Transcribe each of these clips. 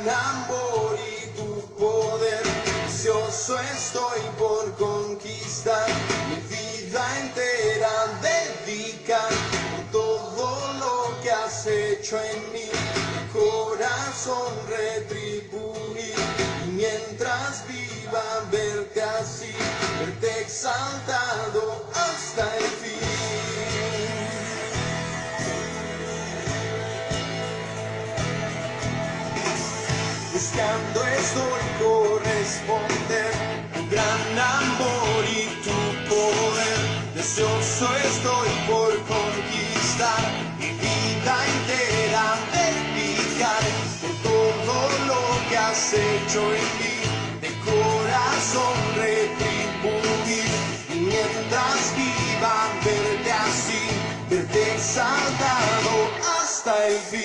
gran amor y tu poder. Deseoso estoy por conquistar mi vida entera, dedicar todo lo que has hecho en mí, mi corazón retribuir, y mientras viva verte así, verte exaltado hasta el fin. Buscando estoy corresponder tu gran amor y tu poder. Deseoso estoy por conquistar mi vida entera, dedicar por todo lo que has hecho en mí, de corazón retribuir, y mientras viva verte así, verte exaltado hasta el fin.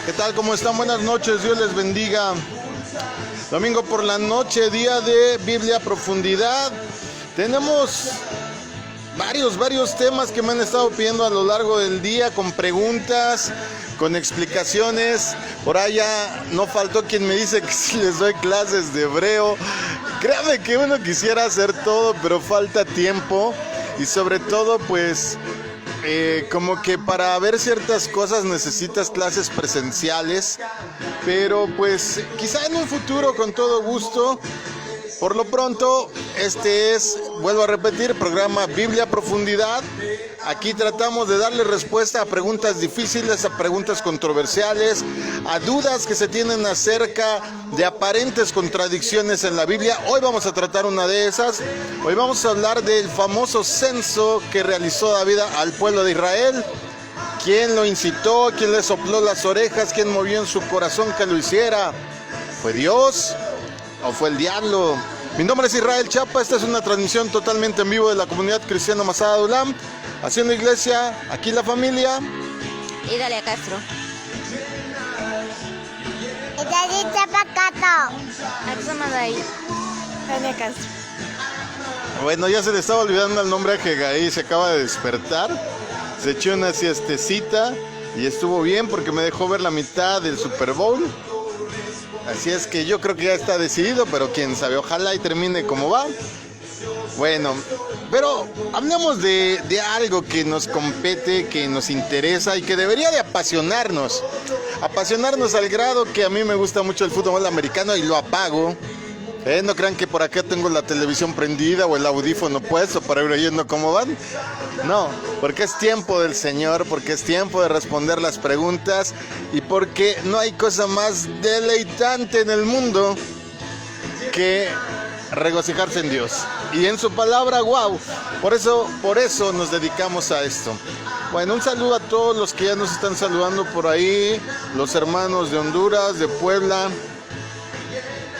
¿Qué tal? ¿Cómo están? Buenas noches, Dios les bendiga. Domingo por la noche, día de Biblia Profundidad. Tenemos varios temas que me han estado pidiendo a lo largo del día, con preguntas, con explicaciones. Por allá no faltó quien me dice que si les doy clases de hebreo. Créame que uno quisiera hacer todo, pero falta tiempo. Y sobre todo, pues, como que para ver ciertas cosas necesitas clases presenciales, pero pues quizá en un futuro con todo gusto. Por lo pronto, este es, vuelvo a repetir, programa Biblia Profundidad. Aquí tratamos de darle respuesta a preguntas difíciles, a preguntas controversiales, a dudas que se tienen acerca de aparentes contradicciones en la Biblia. Hoy vamos a tratar una de esas. Hoy vamos a hablar del famoso censo que realizó David al pueblo de Israel. ¿Quién lo incitó? ¿Quién le sopló las orejas? ¿Quién movió en su corazón que lo hiciera? ¿Fue Dios o fue el diablo? Mi nombre es Israel Chapa. Esta es una transmisión totalmente en vivo de la comunidad cristiana Masada Dulam, haciendo iglesia, aquí la familia. Y Dalia Castro. Dalia Castro. Bueno, ya se le estaba olvidando el nombre a Hegai, se acaba de despertar. Se echó una siestecita y estuvo bien porque me dejó ver la mitad del Super Bowl. Así es que yo creo que ya está decidido, pero quién sabe, ojalá y termine como va. Bueno, pero hablemos de algo que nos compete, que nos interesa y que debería de apasionarnos. Apasionarnos al grado que a mí me gusta mucho el fútbol americano y lo apago. No crean que por acá tengo la televisión prendida o el audífono puesto para ir oyendo cómo van. No, porque es tiempo del Señor, porque es tiempo de responder las preguntas y porque no hay cosa más deleitante en el mundo que regocijarse en Dios y en su palabra. Wow, por eso nos dedicamos a esto. Bueno, un saludo a todos los que ya nos están saludando por ahí, los hermanos de Honduras, de Puebla,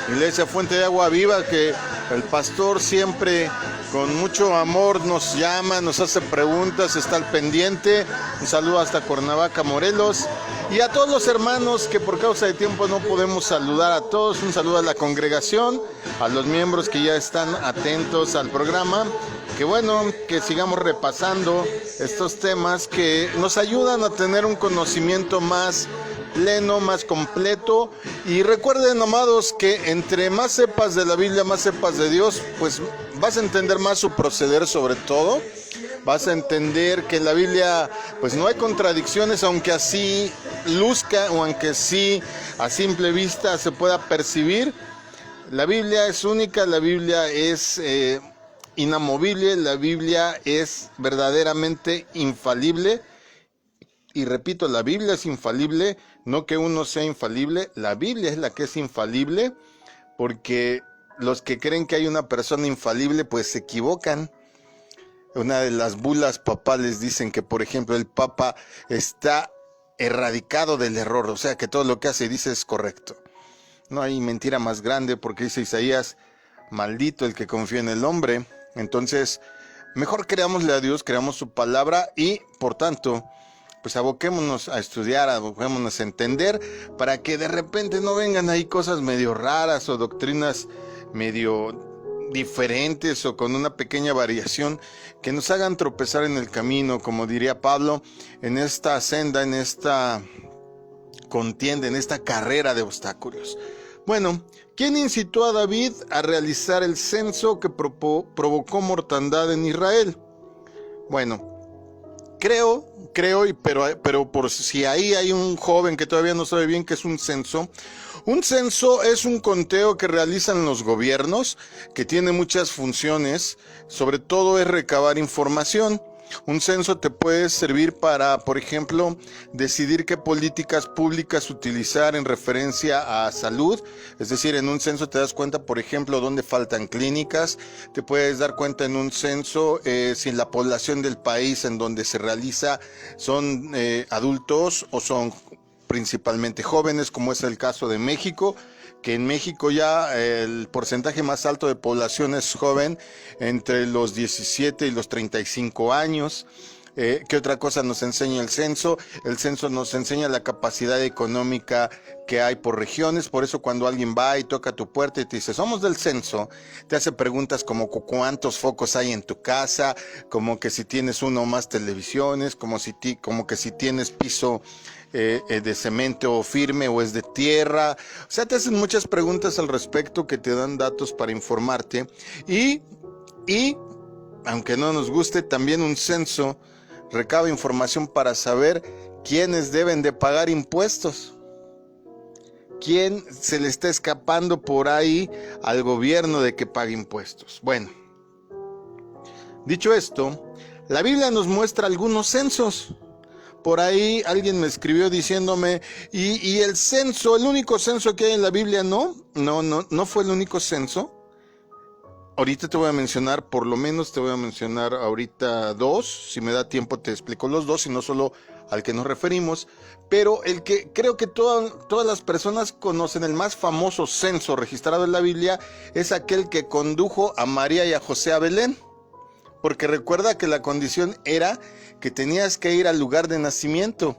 Iglesia Fuente de Agua Viva, que el pastor siempre con mucho amor nos llama, nos hace preguntas, está al pendiente. Un saludo hasta Cuernavaca, Morelos. Y a todos los hermanos que por causa de tiempo no podemos saludar a todos. Un saludo a la congregación, a los miembros que ya están atentos al programa. Que bueno, que sigamos repasando estos temas que nos ayudan a tener un conocimiento más pleno, más completo. Y recuerden, amados, que entre más sepas de la Biblia, más sepas de Dios, pues vas a entender más su proceder. Sobre todo vas a entender que en la Biblia pues no hay contradicciones, aunque así luzca o aunque sí a simple vista se pueda percibir. La Biblia es única, la Biblia es inamovible, la Biblia es verdaderamente infalible. Y repito, la Biblia es infalible, no que uno sea infalible, la Biblia es la que es infalible, porque los que creen que hay una persona infalible pues se equivocan. Una de las bulas papales dicen que, por ejemplo, el Papa está erradicado del error, o sea que todo lo que hace y dice es correcto. No hay mentira más grande, porque dice Isaías, maldito el que confía en el hombre. Entonces, mejor creámosle a Dios, creamos su palabra y, por tanto, pues aboquémonos a estudiar, aboquémonos a entender, para que de repente no vengan ahí cosas medio raras o doctrinas medio diferentes o con una pequeña variación que nos hagan tropezar en el camino, como diría Pablo, en esta senda, en esta contienda, en esta carrera de obstáculos. Bueno, ¿quién incitó a David a realizar el censo que provocó mortandad en Israel? Bueno, creo, pero por si ahí hay un joven que todavía no sabe bien qué es un censo. Un censo es un conteo que realizan los gobiernos, que tiene muchas funciones, sobre todo es recabar información. Un censo te puede servir para, por ejemplo, decidir qué políticas públicas utilizar en referencia a salud. Es decir, en un censo te das cuenta, por ejemplo, dónde faltan clínicas. Te puedes dar cuenta en un censo si la población del país en donde se realiza son adultos o son principalmente jóvenes, como es el caso de México, que en México ya el porcentaje más alto de población es joven, entre los 17 y los 35 años. ¿Qué otra cosa nos enseña el censo? El censo nos enseña la capacidad económica que hay por regiones. Por eso cuando alguien va y toca tu puerta y te dice, somos del censo, te hace preguntas como cuántos focos hay en tu casa, como que si tienes uno o más televisiones, como que si tienes piso de cemento firme o es de tierra. O sea, te hacen muchas preguntas al respecto que te dan datos para informarte. Y aunque no nos guste, también un censo recaba información para saber quiénes deben de pagar impuestos. ¿Quién se le está escapando por ahí al gobierno de que pague impuestos? Bueno, dicho esto, la Biblia nos muestra algunos censos. Por ahí alguien me escribió diciéndome, y el censo, el único censo que hay en la Biblia, no fue el único censo. Ahorita te voy a mencionar, por lo menos te voy a mencionar ahorita dos, si me da tiempo te explico los dos, y no solo al que nos referimos, pero el que creo que todas las personas conocen, el más famoso censo registrado en la Biblia, es aquel que condujo a María y a José a Belén. Porque recuerda que la condición era que tenías que ir al lugar de nacimiento.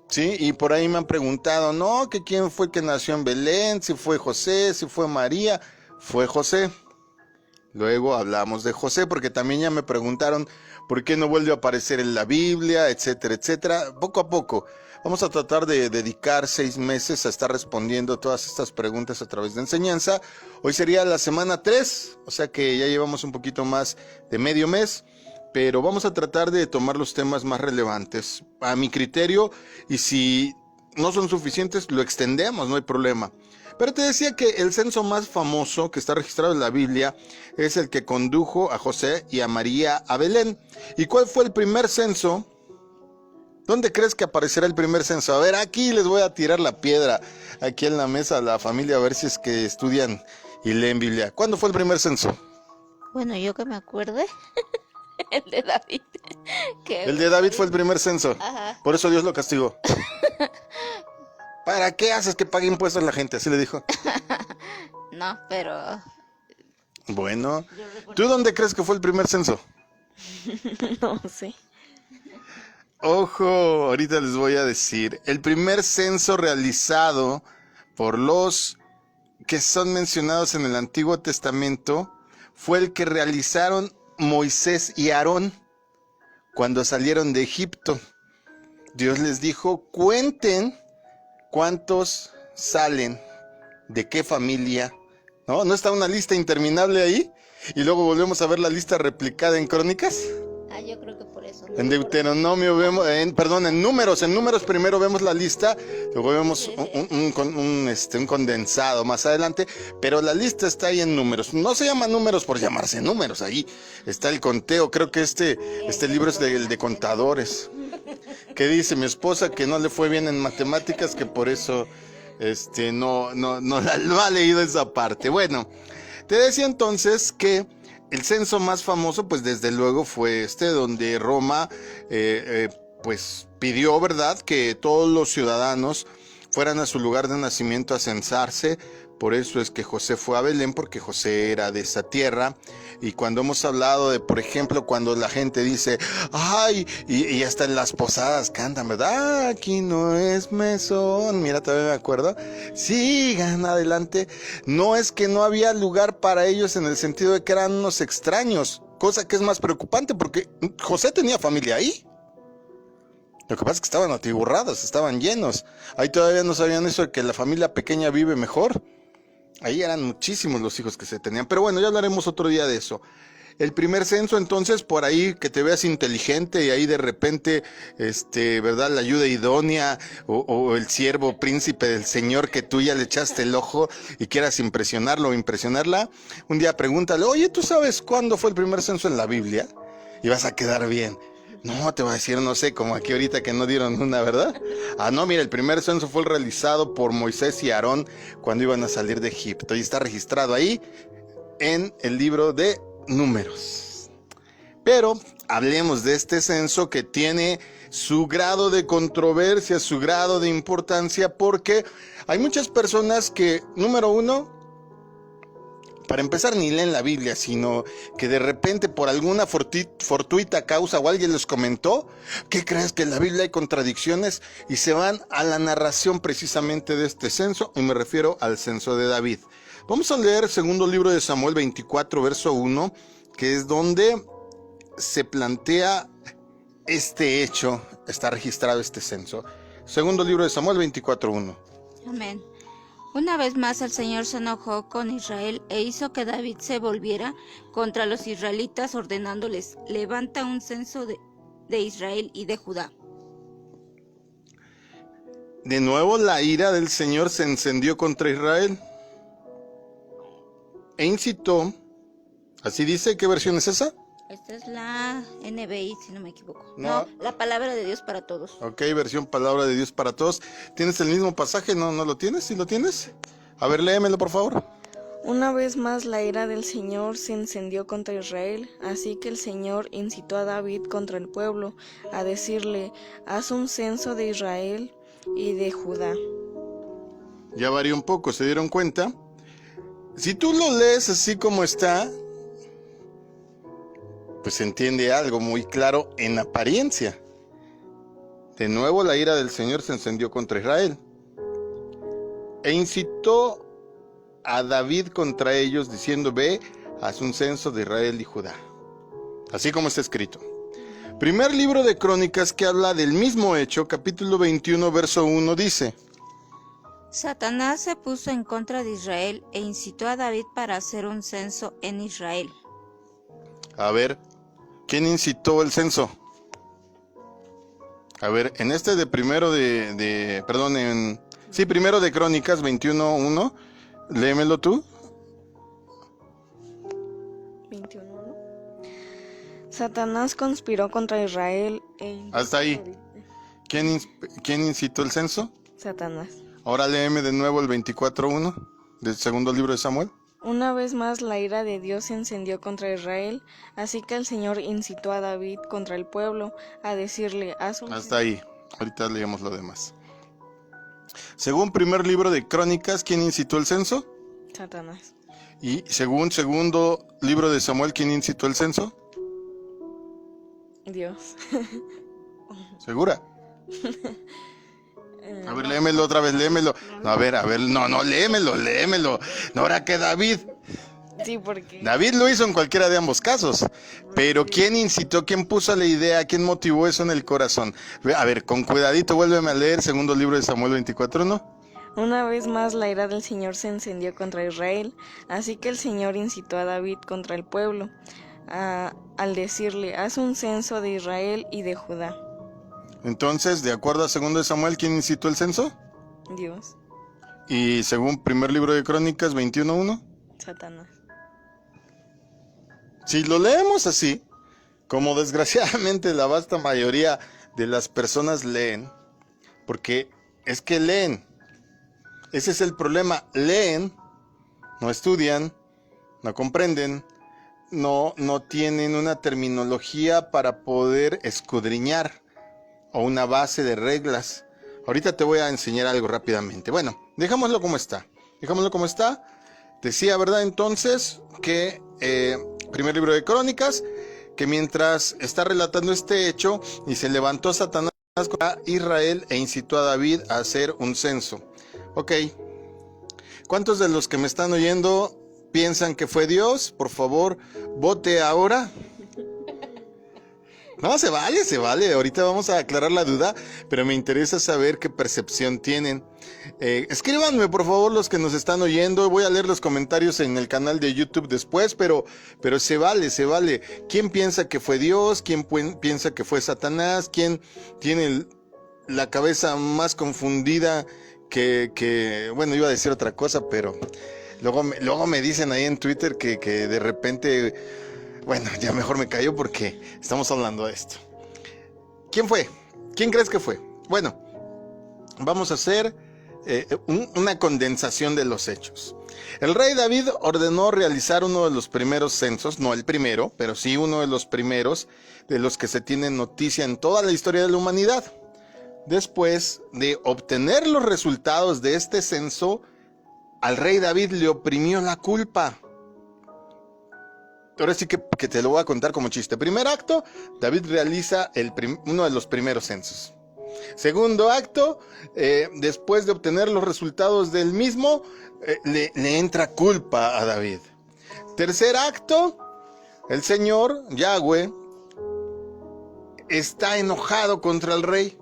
Sí, y por ahí me han preguntado, no, que quién fue que nació en Belén, si fue José, si fue María. Fue José. Luego hablamos de José, porque también ya me preguntaron por qué no vuelve a aparecer en la Biblia, etcétera, etcétera. Poco a poco. Vamos a tratar de dedicar 6 meses a estar respondiendo todas estas preguntas a través de enseñanza. Hoy sería la semana 3, o sea que ya llevamos un poquito más de medio mes, pero vamos a tratar de tomar los temas más relevantes a mi criterio, y si no son suficientes lo extendemos, no hay problema. Pero te decía que el censo más famoso que está registrado en la Biblia es el que condujo a José y a María a Belén. ¿Y cuál fue el primer censo? ¿Dónde crees que aparecerá el primer censo? A ver, aquí les voy a tirar la piedra, aquí en la mesa a la familia, a ver si es que estudian y leen Biblia. ¿Cuándo fue el primer censo? Bueno, yo que me acuerde, el de David. El de David fue el primer censo. Ajá. Por eso Dios lo castigó. ¿Para qué haces que pague impuestos la gente? Así le dijo. No, pero Bueno, ¿tú dónde crees que fue el primer censo? no sé. Ojo, ahorita les voy a decir. El primer censo realizado por los que son mencionados en el Antiguo Testamento fue el que realizaron Moisés y Aarón cuando salieron de Egipto. Dios les dijo, cuenten cuántos salen, de qué familia. ¿No está una lista interminable ahí? Y luego volvemos a ver la lista replicada en Crónicas. Yo creo que por eso. En Deuteronomio vemos, en números primero vemos la lista, luego vemos un condensado más adelante, pero la lista está ahí en números. No se llama números por llamarse números, ahí está el conteo. Creo que este libro es el de contadores. Que dice mi esposa que no le fue bien en matemáticas, que por eso no ha leído esa parte. Bueno, te decía entonces que el censo más famoso, pues desde luego fue donde Roma, pues pidió, ¿verdad?, que todos los ciudadanos fueran a su lugar de nacimiento a censarse Por eso es que José fue a Belén, porque José era de esa tierra. Y cuando hemos hablado de, por ejemplo, cuando la gente dice, ay, y hasta en las posadas cantan, ¿verdad? Aquí no es mesón. Mira, todavía me acuerdo. Sigan adelante. No es que no había lugar para ellos en el sentido de que eran unos extraños. Cosa que es más preocupante porque José tenía familia ahí. Lo que pasa es que estaban atiburrados, estaban llenos. Ahí todavía no sabían eso de que la familia pequeña vive mejor. Ahí eran muchísimos los hijos que se tenían. Pero bueno, ya hablaremos otro día de eso. El primer censo, entonces, por ahí que te veas inteligente y ahí de repente, ¿verdad? La ayuda idónea o el siervo príncipe del Señor que tú ya le echaste el ojo y quieras impresionarlo o impresionarla. Un día pregúntale, oye, ¿tú sabes cuándo fue el primer censo en la Biblia? Y vas a quedar bien. No, te voy a decir, no sé, como aquí ahorita que no dieron una, ¿verdad? Ah, no, mira, el primer censo fue realizado por Moisés y Aarón cuando iban a salir de Egipto. Y está registrado ahí en el libro de Números. Pero hablemos de este censo que tiene su grado de controversia, su grado de importancia, porque hay muchas personas que, número uno, para empezar, ni leen la Biblia, sino que de repente por alguna fortuita causa o alguien les comentó, ¿qué crees? Que en la Biblia hay contradicciones y se van a la narración precisamente de este censo, y me refiero al censo de David. Vamos a leer segundo libro de Samuel 24, verso 1, que es donde se plantea este hecho, está registrado este censo. Segundo libro de Samuel 24, 1. Amén. Una vez más el Señor se enojó con Israel e hizo que David se volviera contra los israelitas, ordenándoles, levanta un censo de Israel y de Judá. De nuevo la ira del Señor se encendió contra Israel e incitó, así dice, ¿qué versión es esa? Esta es la NBI, si no me equivoco. No. No, la palabra de Dios para todos. Ok, versión palabra de Dios para todos. ¿Tienes el mismo pasaje? ¿No lo tienes? ¿Sí lo tienes? A ver, léemelo, por favor. Una vez más la ira del Señor se encendió contra Israel, así que el Señor incitó a David contra el pueblo, a decirle, haz un censo de Israel y de Judá. Ya varió un poco, ¿se dieron cuenta? Si tú lo lees así como está, pues se entiende algo muy claro en apariencia. De nuevo la ira del Señor se encendió contra Israel e incitó a David contra ellos diciendo, ve, haz un censo de Israel y Judá. Así como está escrito. Primer libro de Crónicas, que habla del mismo hecho, capítulo 21, verso 1, dice, Satanás se puso en contra de Israel e incitó a David para hacer un censo en Israel. a ver, ¿quién incitó el censo? A ver, en este de primero primero de Crónicas 21:1, léemelo tú. 21. Satanás conspiró contra Israel Hasta ahí. ¿Quién incitó el censo? Satanás. Ahora léeme de nuevo el 24:1 del segundo libro de Samuel. Una vez más la ira de Dios se encendió contra Israel, así que el Señor incitó a David contra el pueblo, a decirle, haz un Hasta ahí. Ahorita leemos lo demás. Según primer libro de Crónicas, ¿quién incitó el censo? Satanás. Y según segundo libro de Samuel, ¿quién incitó el censo? Dios. ¿Segura? A ver, léemelo otra vez, léemelo. No, a ver, no, léemelo. No, ahora que David. Sí, porque David lo hizo en cualquiera de ambos casos. Pero ¿quién incitó, quién puso la idea, quién motivó eso en el corazón? A ver, con cuidadito, vuélveme a leer segundo libro de Samuel 24:1. una vez más la ira del Señor se encendió contra Israel, así que el Señor incitó a David contra el pueblo, al decirle, haz un censo de Israel y de Judá. Entonces, de acuerdo a segundo de Samuel, ¿quién incitó el censo? Dios. Y según primer libro de Crónicas 21:1. Satanás. Si lo leemos así, como desgraciadamente la vasta mayoría de las personas leen, porque es que leen, ese es el problema, leen, no estudian, no comprenden, no tienen una terminología para poder escudriñar o una base de reglas. Ahorita te voy a enseñar algo rápidamente. Bueno, dejémoslo como está. Dejámoslo como está. Decía, ¿verdad? Entonces, que primer libro de Crónicas, que mientras está relatando este hecho, y se levantó Satanás contra Israel e incitó a David a hacer un censo. Ok. ¿Cuántos de los que me están oyendo piensan que fue Dios? Por favor, vote ahora. No, se vale. Ahorita vamos a aclarar la duda, pero me interesa saber qué percepción tienen. Escríbanme, por favor, los que nos están oyendo. Voy a leer los comentarios en el canal de YouTube después, pero se vale. ¿Quién piensa que fue Dios? ¿Quién piensa que fue Satanás? ¿Quién tiene la cabeza más confundida bueno, iba a decir otra cosa, pero luego me dicen ahí en Twitter que de repente... Bueno, ya mejor me callo porque estamos hablando de esto. ¿Quién fue? ¿Quién crees que fue? Bueno, vamos a hacer una condensación de los hechos. El rey David ordenó realizar uno de los primeros censos, no el primero, pero sí uno de los primeros de los que se tiene noticia en toda la historia de la humanidad. Después de obtener los resultados de este censo, al rey David le oprimió la culpa. Ahora sí que te lo voy a contar como chiste. Primer acto, David realiza uno de los primeros censos. Segundo acto, después de obtener los resultados del mismo, le entra culpa a David. Tercer acto, el Señor, Yahweh, está enojado contra el rey.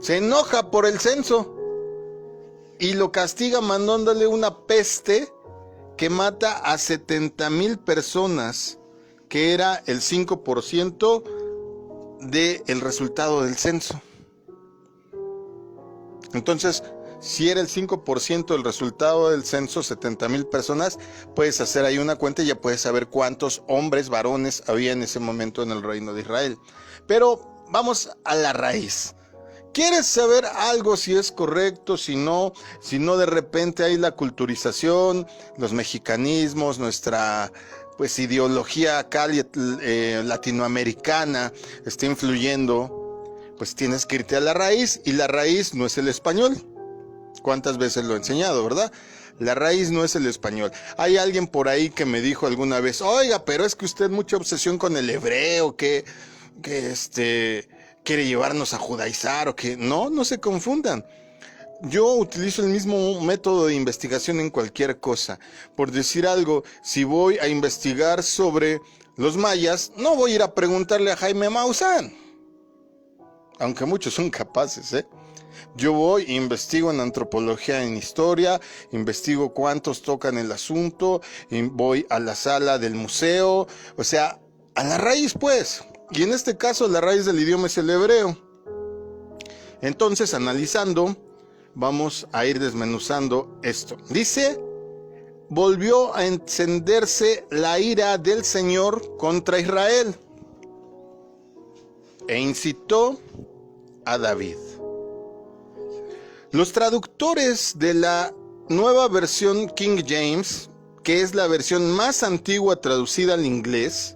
Se enoja por el censo y lo castiga mandándole una peste que mata a 70,000 personas, que era el 5% del resultado del censo. Entonces, si era el 5% del resultado del censo, 70,000 personas, puedes hacer ahí una cuenta y ya puedes saber cuántos hombres, varones había en ese momento en el reino de Israel. Pero vamos a la raíz. ¿Quieres saber algo si es correcto, si no de repente hay la culturización, los mexicanismos, nuestra pues ideología acá latinoamericana está influyendo? Pues tienes que irte a la raíz, y la raíz no es el español. ¿Cuántas veces lo he enseñado, verdad? La raíz no es el español. Hay alguien por ahí que me dijo alguna vez, oiga, pero es que usted mucha obsesión con el hebreo, que quiere llevarnos a judaizar, o que no se confundan. Yo utilizo el mismo método de investigación en cualquier cosa. Por decir algo, si voy a investigar sobre los mayas, no voy a ir a preguntarle a Jaime Maussan, aunque muchos son capaces, Yo voy e investigo en antropología, en historia, investigo cuántos tocan el asunto, y voy a la sala del museo, o sea, a la raíz pues. Y en este caso la raíz del idioma es el hebreo. Entonces, analizando, vamos a ir desmenuzando esto. Dice, volvió a encenderse la ira del Señor contra Israel e incitó a David. Los traductores de la nueva versión King James, que es la versión más antigua traducida al inglés,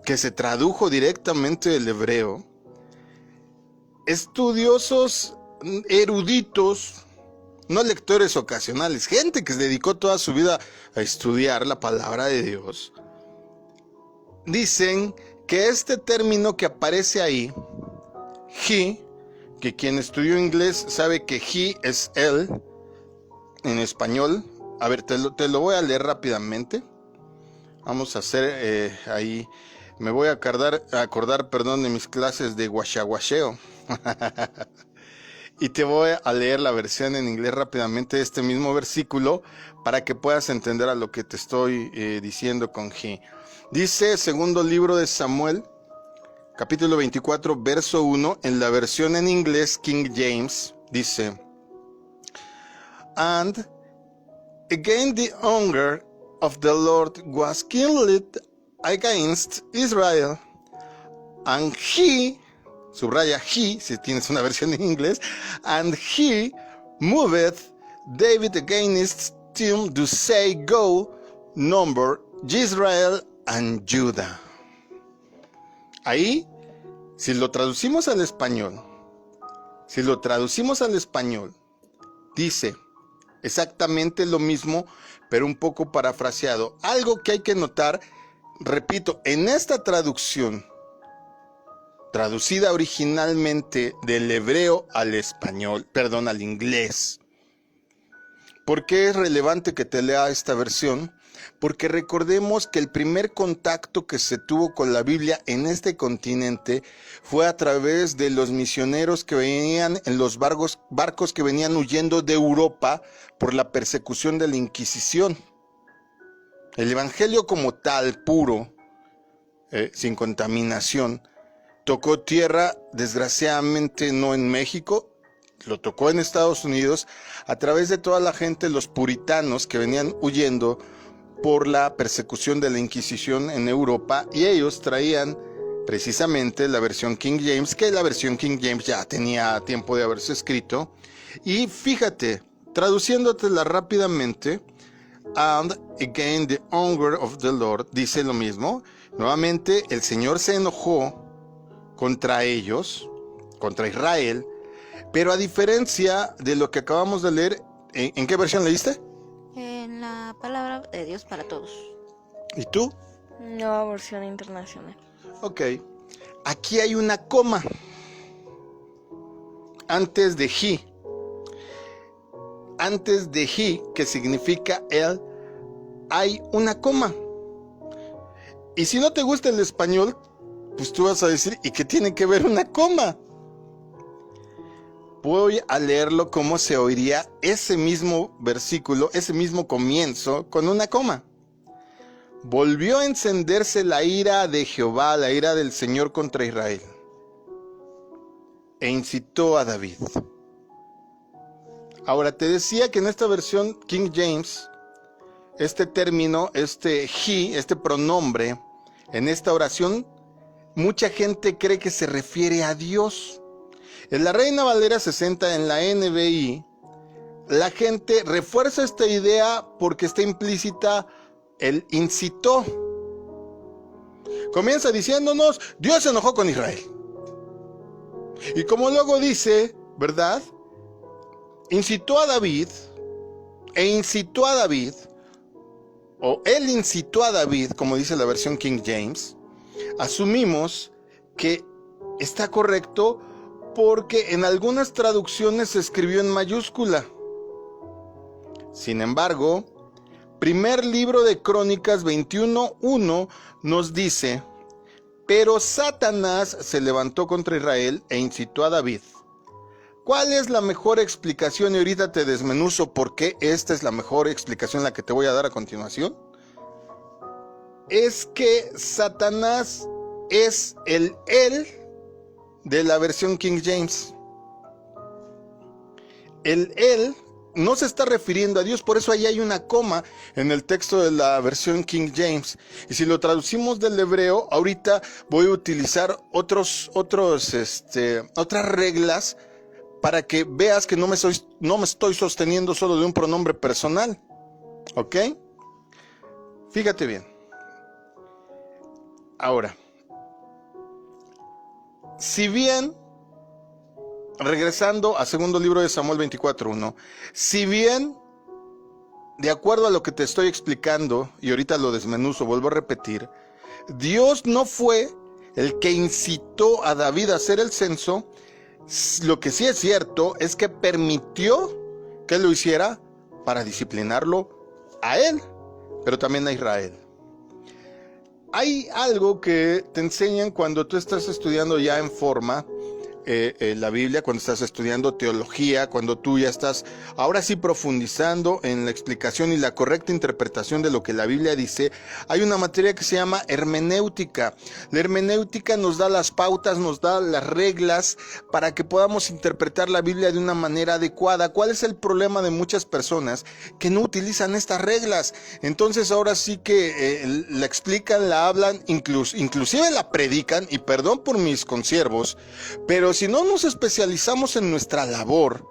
que se tradujo directamente del hebreo, estudiosos, eruditos, no lectores ocasionales, gente que se dedicó toda su vida a estudiar la palabra de Dios, dicen que este término que aparece ahí, he, que quien estudió inglés sabe que he es él, en español. A ver, te lo voy a leer rápidamente. Vamos a hacer ahí... Me voy a acordar, de mis clases de guachaguacheo. Y te voy a leer la versión en inglés rápidamente de este mismo versículo para que puedas entender a lo que te estoy diciendo con he. Dice, segundo libro de Samuel, capítulo 24, verso 1, en la versión en inglés King James, dice, And again the anger of the Lord was kindled against Israel, and he, subraya he, si tienes una versión en inglés, and he moved David against him to say, Go, number Israel and Judah. Ahí, si lo traducimos al español, dice, exactamente lo mismo, pero un poco parafraseado. Algo que hay que notar, repito, en esta traducción, traducida originalmente del hebreo al español, perdón, al inglés. ¿Por qué es relevante que te lea esta versión? Porque recordemos que el primer contacto que se tuvo con la Biblia en este continente fue a través de los misioneros que venían en los barcos que venían huyendo de Europa por la persecución de la Inquisición. El Evangelio como tal, puro, sin contaminación, tocó tierra, desgraciadamente no en México, lo tocó en Estados Unidos, a través de toda la gente, los puritanos que venían huyendo por la persecución de la Inquisición en Europa, y ellos traían precisamente la versión King James, que la versión King James ya tenía tiempo de haberse escrito. Y fíjate, traduciéndotela rápidamente, and again the anger of the Lord, dice lo mismo. Nuevamente el Señor se enojó contra ellos, contra Israel, pero a diferencia de lo que acabamos de leer, ¿en qué versión leíste? En la palabra de Dios para todos. ¿Y tú? Nueva versión internacional. Ok. Aquí hay una coma antes de he. Antes de he, que significa él, hay una coma. Y si no te gusta el español, pues tú vas a decir, ¿y qué tiene que ver una coma? Voy a leerlo como se oiría ese mismo versículo, ese mismo comienzo, con una coma. Volvió a encenderse la ira de Jehová, la ira del Señor contra Israel, e incitó a David. Ahora, te decía que en esta versión King James, este término, este he, este pronombre, en esta oración, mucha gente cree que se refiere a Dios. En la Reina Valera 60, en la NBI, la gente refuerza esta idea porque está implícita el incitó. Comienza diciéndonos, Dios se enojó con Israel. Y como luego dice, ¿verdad? Incitó a David, e incitó a David, o él incitó a David, como dice la versión King James. Asumimos que está correcto porque en algunas traducciones se escribió en mayúscula. Sin embargo, primer libro de Crónicas 21:1 nos dice, pero Satanás se levantó contra Israel e incitó a David. ¿Cuál es la mejor explicación? Y ahorita te desmenuzo por qué esta es la mejor explicación, la que te voy a dar a continuación. Es que Satanás es el él de la versión King James. El él no se está refiriendo a Dios, por eso ahí hay una coma en el texto de la versión King James. Y si lo traducimos del hebreo, ahorita voy a utilizar otras reglas para que veas que no me estoy sosteniendo solo de un pronombre personal. ¿Ok? Fíjate bien. Ahora, si bien, regresando a segundo libro de Samuel 24:1, si bien, de acuerdo a lo que te estoy explicando, y ahorita lo desmenuzo, vuelvo a repetir, Dios no fue el que incitó a David a hacer el censo, lo que sí es cierto es que permitió que lo hiciera para disciplinarlo a él, pero también a Israel. Hay algo que te enseñan cuando tú estás estudiando ya en forma la Biblia, cuando estás estudiando teología, cuando tú ya estás ahora sí profundizando en la explicación y la correcta interpretación de lo que la Biblia dice. Hay una materia que se llama hermenéutica. La hermenéutica nos da las pautas, nos da las reglas para que podamos interpretar la Biblia de una manera adecuada. ¿Cuál es el problema de muchas personas? Que no utilizan estas reglas. Entonces ahora sí que la explican, la hablan, inclusive la predican, y perdón por mis consiervos, pero si no nos especializamos en nuestra labor,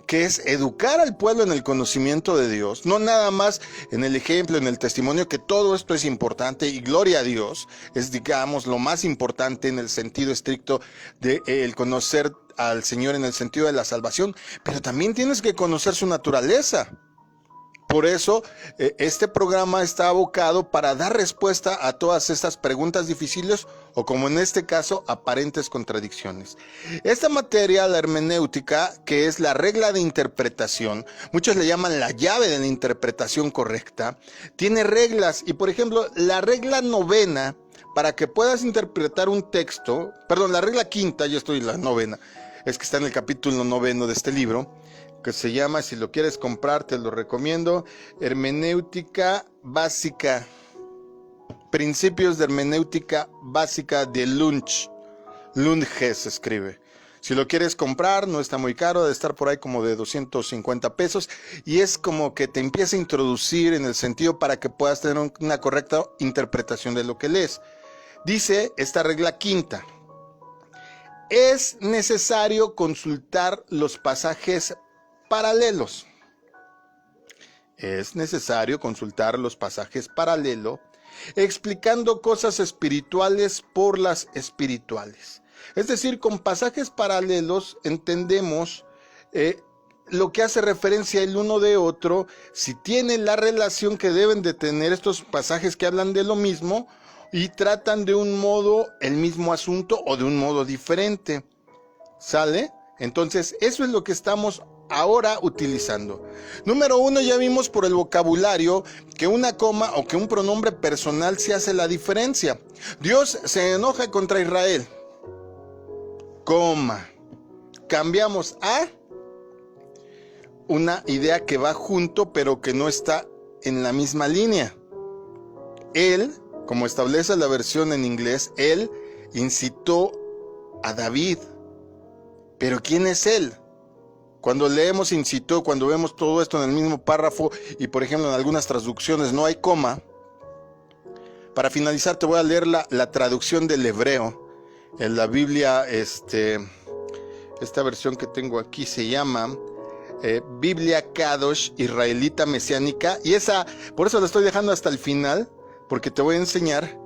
que es educar al pueblo en el conocimiento de Dios, no nada más en el ejemplo, en el testimonio, que todo esto es importante y gloria a Dios, es, digamos, lo más importante en el sentido estricto de el conocer al Señor en el sentido de la salvación, pero también tienes que conocer su naturaleza. por eso este programa está abocado para dar respuesta a todas estas preguntas difíciles o, como en este caso, aparentes contradicciones. Esta materia, la hermenéutica, que es la regla de interpretación, muchos le llaman la llave de la interpretación correcta, tiene reglas y, por ejemplo, la regla novena, para que puedas interpretar un texto, perdón, la regla quinta, ya estoy en la novena, es que está en el capítulo 9 de este libro, que se llama, si lo quieres comprar, te lo recomiendo, Hermenéutica Básica, Principios de Hermenéutica Básica de Lunge se escribe. Si lo quieres comprar, no está muy caro, debe estar por ahí como de 250 pesos, y es como que te empieza a introducir en el sentido para que puedas tener una correcta interpretación de lo que lees. Dice esta regla quinta: es necesario consultar los pasajes paralelos. Es necesario consultar los pasajes paralelos, explicando cosas espirituales por las espirituales. Es decir, con pasajes paralelos entendemos lo que hace referencia el uno de otro, si tiene la relación que deben de tener estos pasajes que hablan de lo mismo y tratan de un modo el mismo asunto o de un modo diferente. ¿Sale? Entonces, eso es lo que estamos ahora utilizando. Número 1, ya vimos por el vocabulario que una coma o que un pronombre personal sí hace la diferencia. Dios se enoja contra Israel. Coma. Cambiamos a una idea que va junto pero que no está en la misma línea. Él, como establece la versión en inglés, él incitó a David. Pero ¿quién es él? Cuando leemos incitó, cuando vemos todo esto en el mismo párrafo y por ejemplo en algunas traducciones no hay coma. Para finalizar te voy a leer la traducción del hebreo. En la Biblia, esta versión que tengo aquí se llama Biblia Kadosh Israelita Mesiánica, y esa, por eso la estoy dejando hasta el final, porque te voy a enseñar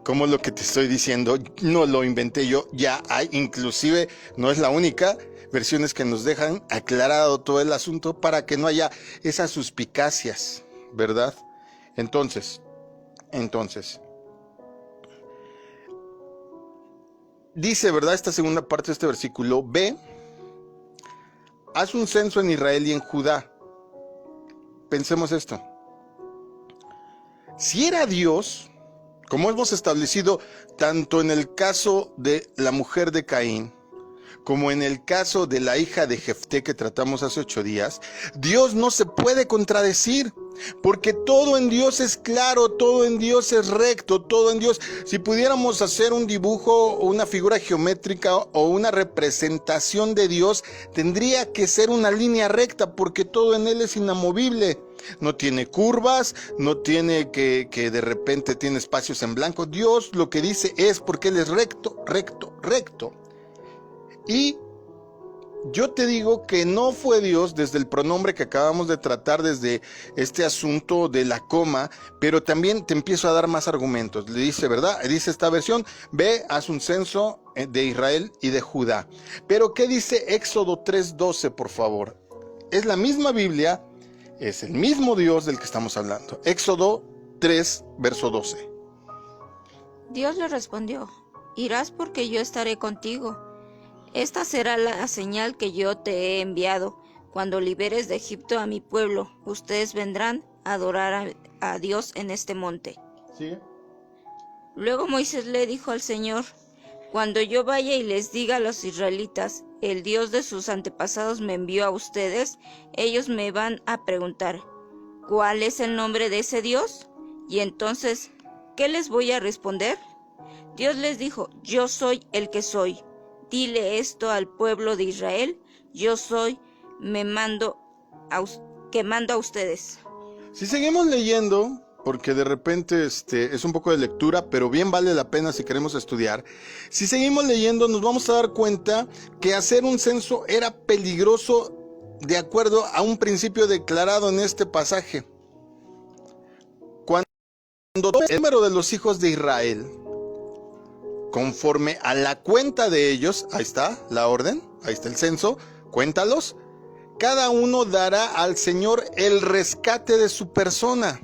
cómo lo que te estoy diciendo no lo inventé yo, ya hay, inclusive no es la única, versiones que nos dejan aclarado todo el asunto para que no haya esas suspicacias, ¿verdad? Entonces, dice, ¿verdad? Esta segunda parte de este versículo, ve, haz un censo en Israel y en Judá. Pensemos esto. Si era Dios, como hemos establecido tanto en el caso de la mujer de Caín, como en el caso de la hija de Jefté que tratamos hace 8 días, Dios no se puede contradecir, porque todo en Dios es claro, todo en Dios es recto, todo en Dios. Si pudiéramos hacer un dibujo o una figura geométrica o una representación de Dios, tendría que ser una línea recta, porque todo en Él es inamovible. No tiene curvas, no tiene que de repente tiene espacios en blanco. Dios lo que dice es porque Él es recto, recto, recto. Y yo te digo que no fue Dios desde el pronombre que acabamos de tratar, desde este asunto de la coma, pero también te empiezo a dar más argumentos. Le dice, ¿verdad? Dice esta versión, ve, haz un censo de Israel y de Judá. Pero ¿qué dice Éxodo 3:12, por favor? Es la misma Biblia, es el mismo Dios del que estamos hablando. Éxodo 3, verso 12. Dios le respondió, irás porque yo estaré contigo. Esta será la señal que yo te he enviado. Cuando liberes de Egipto a mi pueblo, ustedes vendrán a adorar a Dios en este monte. ¿Sigue? Luego Moisés le dijo al Señor, cuando yo vaya y les diga a los israelitas, el Dios de sus antepasados me envió a ustedes, ellos me van a preguntar, ¿cuál es el nombre de ese Dios? Y entonces, ¿qué les voy a responder? Dios les dijo, yo soy el que soy. Dile esto al pueblo de Israel, yo soy, que mando a ustedes. Si seguimos leyendo, porque de repente es un poco de lectura, pero bien vale la pena si queremos estudiar. Si seguimos leyendo, nos vamos a dar cuenta que hacer un censo era peligroso de acuerdo a un principio declarado en este pasaje. Cuando el número de los hijos de Israel, conforme a la cuenta de ellos, ahí está la orden, ahí está el censo, cuéntalos, cada uno dará al Señor el rescate de su persona.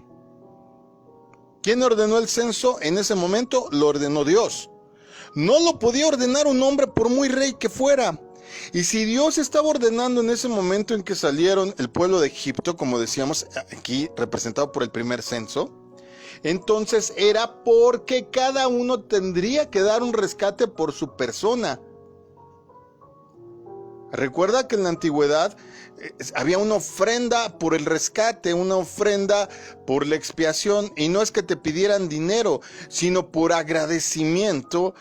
¿Quién ordenó el censo en ese momento? Lo ordenó Dios. No lo podía ordenar un hombre por muy rey que fuera. Y si Dios estaba ordenando en ese momento en que salieron el pueblo de Egipto, como decíamos aquí representado por el primer censo, entonces era porque cada uno tendría que dar un rescate por su persona. Recuerda que en la antigüedad había una ofrenda por el rescate, una ofrenda por la expiación, y no es que te pidieran dinero, sino por agradecimiento.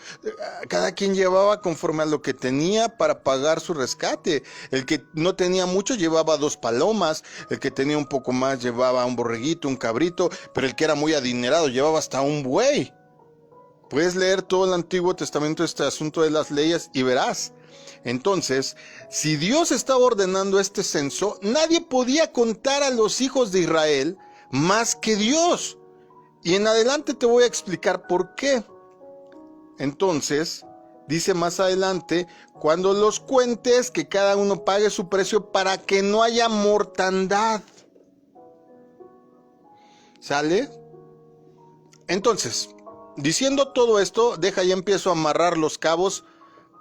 Cada quien llevaba conforme a lo que tenía para pagar su rescate. El que no tenía mucho llevaba 2 palomas, el que tenía un poco más llevaba un borreguito, un cabrito, pero el que era muy adinerado llevaba hasta un buey. Puedes leer todo el Antiguo Testamento, este asunto de las leyes, y verás. Entonces, si Dios estaba ordenando este censo, nadie podía contar a los hijos de Israel más que Dios. Y en adelante te voy a explicar por qué. Entonces, dice más adelante, cuando los cuentes, que cada uno pague su precio para que no haya mortandad. ¿Sale? Entonces, diciendo todo esto, ya empiezo a amarrar los cabos,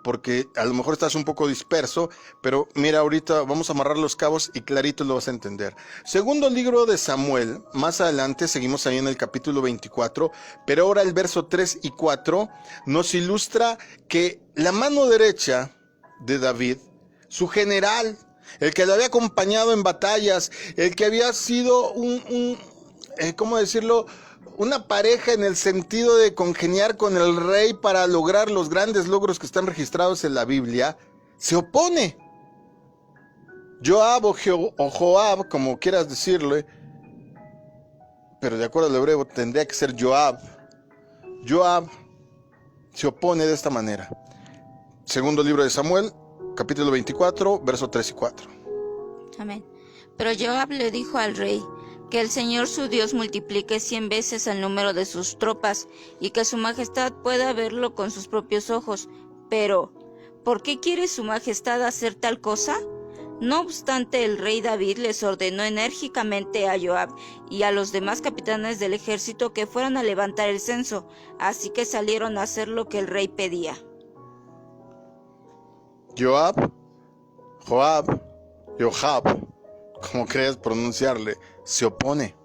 porque a lo mejor estás un poco disperso, pero mira, ahorita vamos a amarrar los cabos y clarito lo vas a entender. Segundo libro de Samuel, más adelante, seguimos ahí en el capítulo 24, pero ahora el verso 3 y 4 nos ilustra que la mano derecha de David, su general, el que le había acompañado en batallas, el que había sido ¿cómo decirlo?, una pareja en el sentido de congeniar con el rey para lograr los grandes logros que están registrados en la Biblia, se opone. Joab o Joab, como quieras decirle, pero de acuerdo al hebreo tendría que ser Joab. Joab se opone de esta manera. Segundo libro de Samuel, capítulo 24, versos 3 y 4. Amén. Pero Joab le dijo al rey: que el Señor su Dios multiplique 100 veces el número de sus tropas, y que su majestad pueda verlo con sus propios ojos. Pero, ¿por qué quiere su majestad hacer tal cosa? No obstante, el rey David les ordenó enérgicamente a Joab y a los demás capitanes del ejército que fueran a levantar el censo, así que salieron a hacer lo que el rey pedía. Joab, como creas pronunciarle, se opone.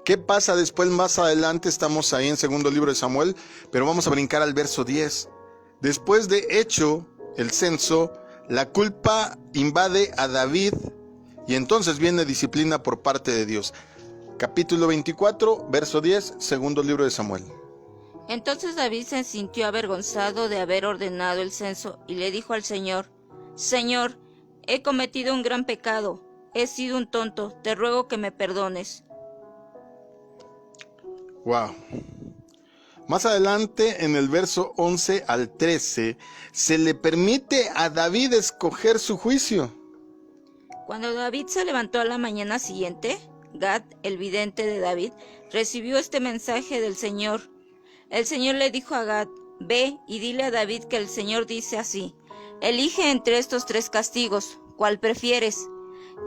¿Qué pasa después? Más adelante estamos ahí en segundo libro de Samuel, pero vamos a brincar al verso 10. Después de hecho el censo, la culpa invade a David y entonces viene disciplina por parte de Dios. Capítulo 24, verso 10, segundo libro de Samuel. Entonces David se sintió avergonzado de haber ordenado el censo y le dijo al Señor: Señor, he cometido un gran pecado. He sido un tonto, te ruego que me perdones. Wow. Más adelante, en el verso 11 al 13, se le permite a David escoger su juicio. Cuando David se levantó a la mañana siguiente, Gad, el vidente de David, recibió este mensaje del Señor. El Señor le dijo a Gad: Ve y dile a David que el Señor dice así: elige entre estos 3 castigos, ¿cuál prefieres?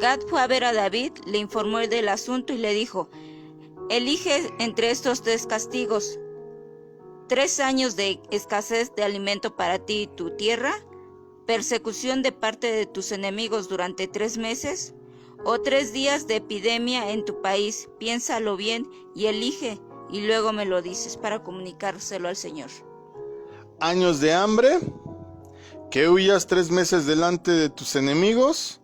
Gad fue a ver a David, le informó del asunto y le dijo: elige entre estos 3 castigos: 3 años de escasez de alimento para ti y tu tierra, persecución de parte de tus enemigos durante 3 meses, o 3 días de epidemia en tu país. Piénsalo bien y elige, y luego me lo dices para comunicárselo al Señor. Años de hambre, que huyas 3 meses delante de tus enemigos,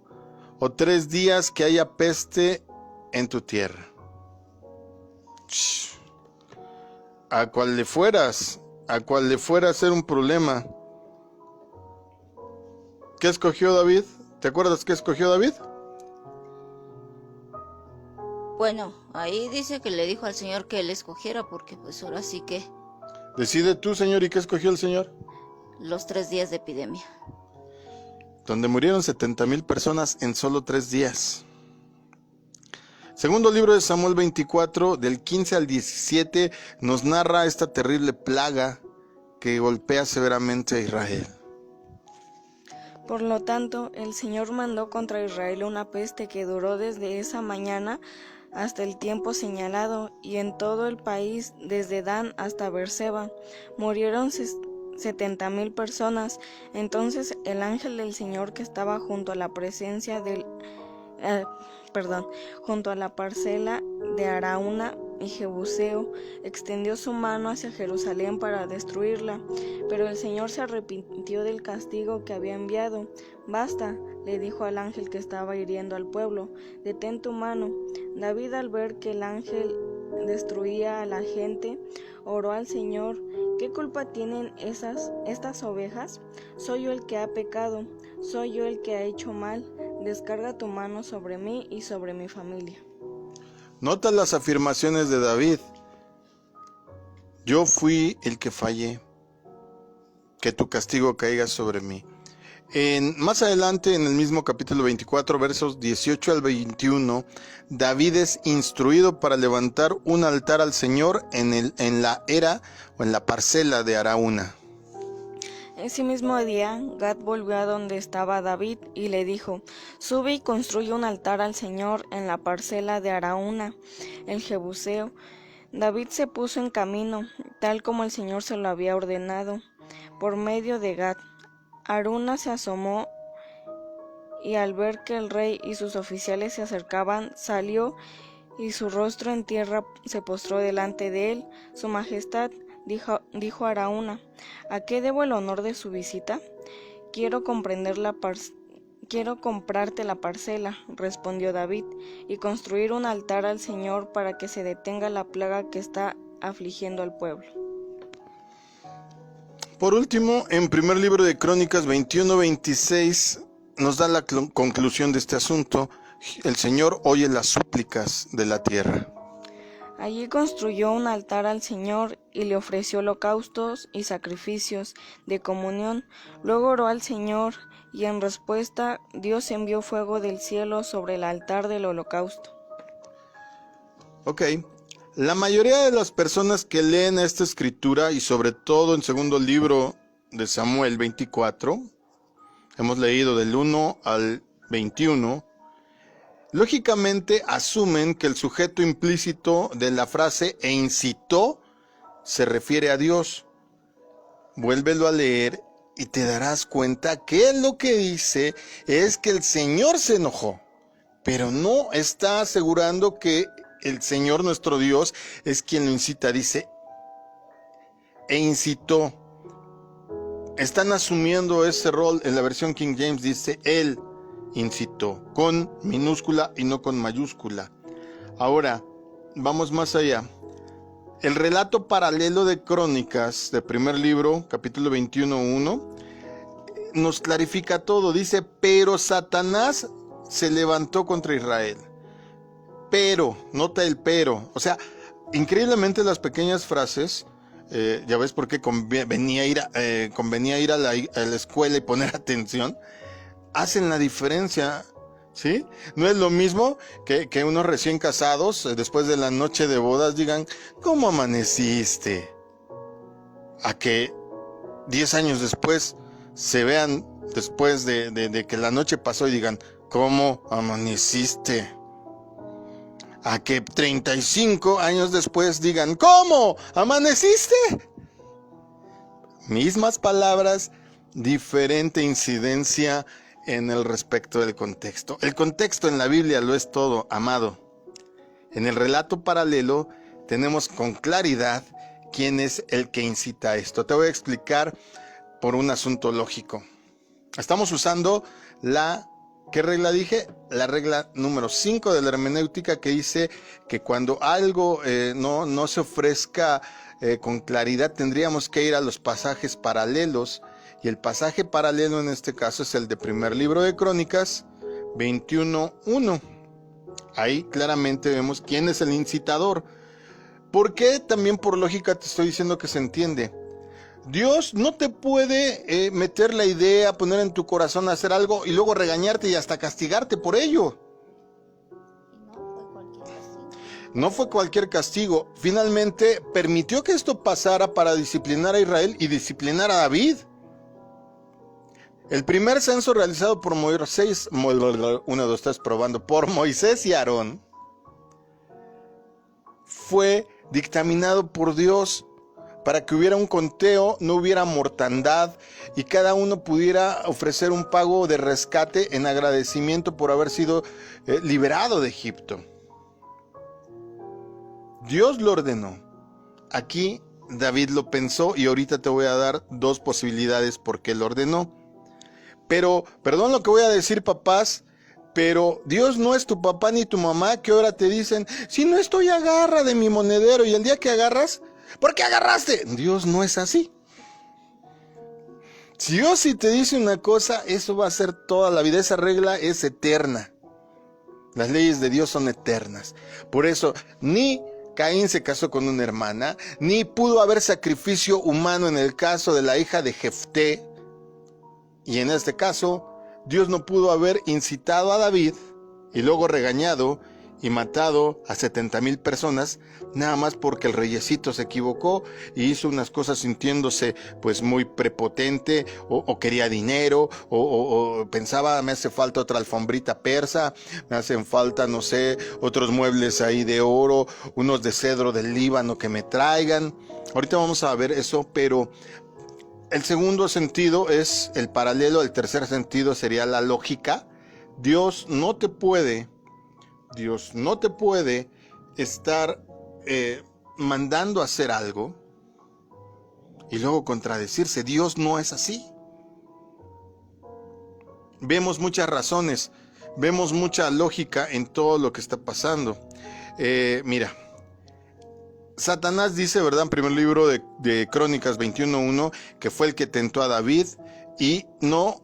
o 3 días que haya peste en tu tierra. A cual le fuera a ser un problema. ¿Qué escogió David? ¿Te acuerdas qué escogió David? Bueno, ahí dice que le dijo al Señor que él escogiera, porque pues ahora sí que Decide tú, Señor, ¿y qué escogió el Señor? los 3 días de epidemia. Donde murieron 70,000 personas en solo 3 días. Segundo libro de Samuel 24, del 15 al 17, nos narra esta terrible plaga que golpea severamente a Israel. Por lo tanto, el Señor mandó contra Israel una peste que duró desde esa mañana hasta el tiempo señalado, y en todo el país, desde Dan hasta Beerseba, murieron 70,000 personas. Entonces el ángel del Señor que estaba junto a la junto a la parcela de Arauna y Jebuseo, extendió su mano hacia Jerusalén para destruirla, pero el Señor se arrepintió del castigo que había enviado. Basta, le dijo al ángel que estaba hiriendo al pueblo, detén tu mano. David, al ver que el ángel destruía a la gente, oró al Señor: ¿qué culpa tienen estas ovejas? Soy yo el que ha pecado, soy yo el que ha hecho mal. Descarga tu mano sobre mí y sobre mi familia. Nota las afirmaciones de David. Yo fui el que fallé, que tu castigo caiga sobre mí. Más adelante, en el mismo capítulo 24, versos 18 al 21, David es instruido para levantar un altar al Señor en la era o en la parcela de Arauna. Ese mismo día, Gad volvió a donde estaba David y le dijo: sube y construye un altar al Señor en la parcela de Arauna, el Jebuseo. David se puso en camino, tal como el Señor se lo había ordenado, por medio de Gad. Arauna se asomó y al ver que el rey y sus oficiales se acercaban, salió y su rostro en tierra se postró delante de él. Su majestad, dijo Arauna, ¿a qué debo el honor de su visita? Quiero comprarte la parcela, respondió David, y construir un altar al Señor para que se detenga la plaga que está afligiendo al pueblo. Por último, en primer libro de Crónicas 21-26 nos da la conclusión de este asunto. El Señor oye las súplicas de la tierra. Allí construyó un altar al Señor y le ofreció holocaustos y sacrificios de comunión. Luego oró al Señor y en respuesta Dios envió fuego del cielo sobre el altar del holocausto. Ok, la mayoría de las personas que leen esta escritura, y sobre todo en segundo libro de Samuel 24, hemos leído del 1 al 21, lógicamente asumen que el sujeto implícito de la frase "e incitó" se refiere a Dios. Vuélvelo a leer y te darás cuenta que lo que dice es que el Señor se enojó, pero no está asegurando que el Señor nuestro Dios es quien lo incita. Dice "e incitó". Están asumiendo ese rol. En la versión King James dice "él incitó", con minúscula y no con mayúscula. Ahora, vamos más allá. El relato paralelo de Crónicas, de primer libro, capítulo 21:1, nos clarifica todo. Dice: pero Satanás se levantó contra Israel. Pero, nota el pero. O sea, increíblemente las pequeñas frases, ya ves por qué convenía ir a la escuela y poner atención, hacen la diferencia, ¿sí? No es lo mismo que unos recién casados, después de la noche de bodas, digan "¿cómo amaneciste?", a que 10 años después se vean después de que la noche pasó y digan "¿cómo amaneciste?", a que 35 años después digan "¿cómo amaneciste?". Mismas palabras, diferente incidencia en el respecto del contexto. El contexto en la Biblia lo es todo, amado. En el relato paralelo tenemos con claridad quién es el que incita a esto. Te voy a explicar por un asunto lógico. Estamos usando ¿qué regla dije? La regla número 5 de la hermenéutica, que dice que cuando algo no se ofrezca con claridad, tendríamos que ir a los pasajes paralelos. Y el pasaje paralelo en este caso es el de primer libro de Crónicas 21:1. Ahí claramente vemos quién es el incitador. ¿Por qué? También por lógica te estoy diciendo que se entiende. Dios no te puede meter la idea, poner en tu corazón hacer algo y luego regañarte y hasta castigarte por ello. No fue cualquier castigo. Finalmente permitió que esto pasara para disciplinar a Israel y disciplinar a David. El primer censo realizado por Moisés, por Moisés y Aarón, fue dictaminado por Dios para que hubiera un conteo, no hubiera mortandad y cada uno pudiera ofrecer un pago de rescate en agradecimiento por haber sido liberado de Egipto. Dios lo ordenó. Aquí David lo pensó y ahorita te voy a dar dos posibilidades por qué lo ordenó. Pero, perdón lo que voy a decir, papás, pero Dios no es tu papá ni tu mamá que ahora te dicen, si no estoy, agarra de mi monedero, y el día que agarras, ¿por qué agarraste? Dios no es así. Si Dios sí te dice una cosa, eso va a ser toda la vida. Esa regla es eterna. Las leyes de Dios son eternas. Por eso, ni Caín se casó con una hermana, ni pudo haber sacrificio humano en el caso de la hija de Jefté. Y en este caso, Dios no pudo haber incitado a David y luego regañado y matado a 70,000 personas, nada más porque el reyecito se equivocó y hizo unas cosas sintiéndose pues muy prepotente, o quería dinero, o pensaba, me hace falta otra alfombrita persa, me hacen falta, no sé, otros muebles ahí de oro, unos de cedro del Líbano que me traigan. Ahorita vamos a ver eso, pero el segundo sentido es el paralelo, el tercer sentido sería la lógica. Dios no te puede estar mandando a hacer algo y luego contradecirse. Dios no es así. Vemos muchas razones, vemos mucha lógica en todo lo que está pasando. Mira, Satanás dice, ¿verdad? En primer libro de Crónicas 21:1, que fue el que tentó a David y no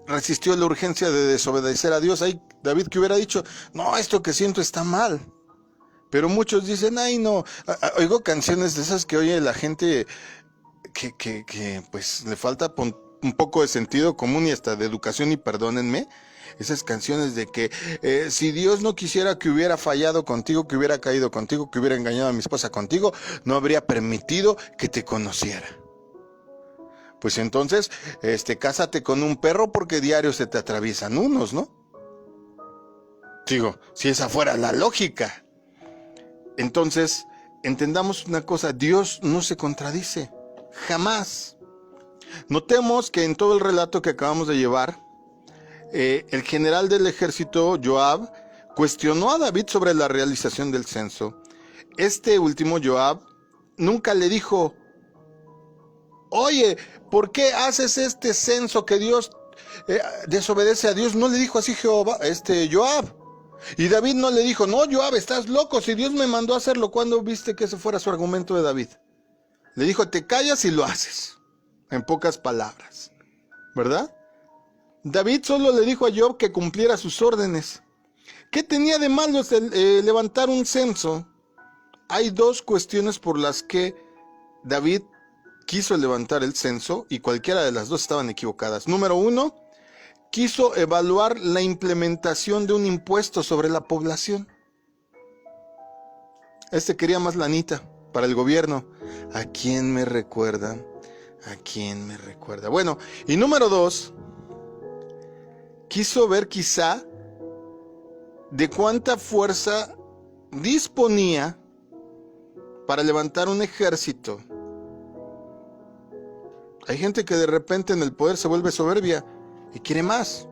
resistió la urgencia de desobedecer a Dios. Ahí David que hubiera dicho, no, esto que siento está mal. Pero muchos dicen, ay no, oigo canciones de esas que oye la gente que pues le falta un poco de sentido común y hasta de educación, y perdónenme, esas canciones de que si Dios no quisiera que hubiera fallado contigo, que hubiera caído contigo, que hubiera engañado a mi esposa contigo, no habría permitido que te conociera. Pues entonces, cásate con un perro porque diario se te atraviesan unos, ¿no? Digo, si esa fuera la lógica. Entonces, entendamos una cosa, Dios no se contradice, jamás. Notemos que en todo el relato que acabamos de llevar, el general del ejército, Joab, cuestionó a David sobre la realización del censo. Este último, Joab, nunca le dijo, oye, ¿por qué haces este censo que Dios desobedece a Dios? No le dijo así Joab. Y David no le dijo, no, Joab, estás loco, si Dios me mandó a hacerlo. ¿Cuándo viste que ese fuera su argumento de David? Le dijo, te callas y lo haces, en pocas palabras, ¿verdad? David solo le dijo a Joab que cumpliera sus órdenes. ¿Qué tenía de malo levantar un censo? Hay dos cuestiones por las que David quiso levantar el censo y cualquiera de las dos estaban equivocadas. Número uno, quiso evaluar la implementación de un impuesto sobre la población. Quería más lanita para el gobierno. ¿A quién me recuerda? ¿A quién me recuerda? Bueno, y número dos, quiso ver quizá de cuánta fuerza disponía para levantar un ejército. Hay gente que de repente en el poder se vuelve soberbia y quiere más.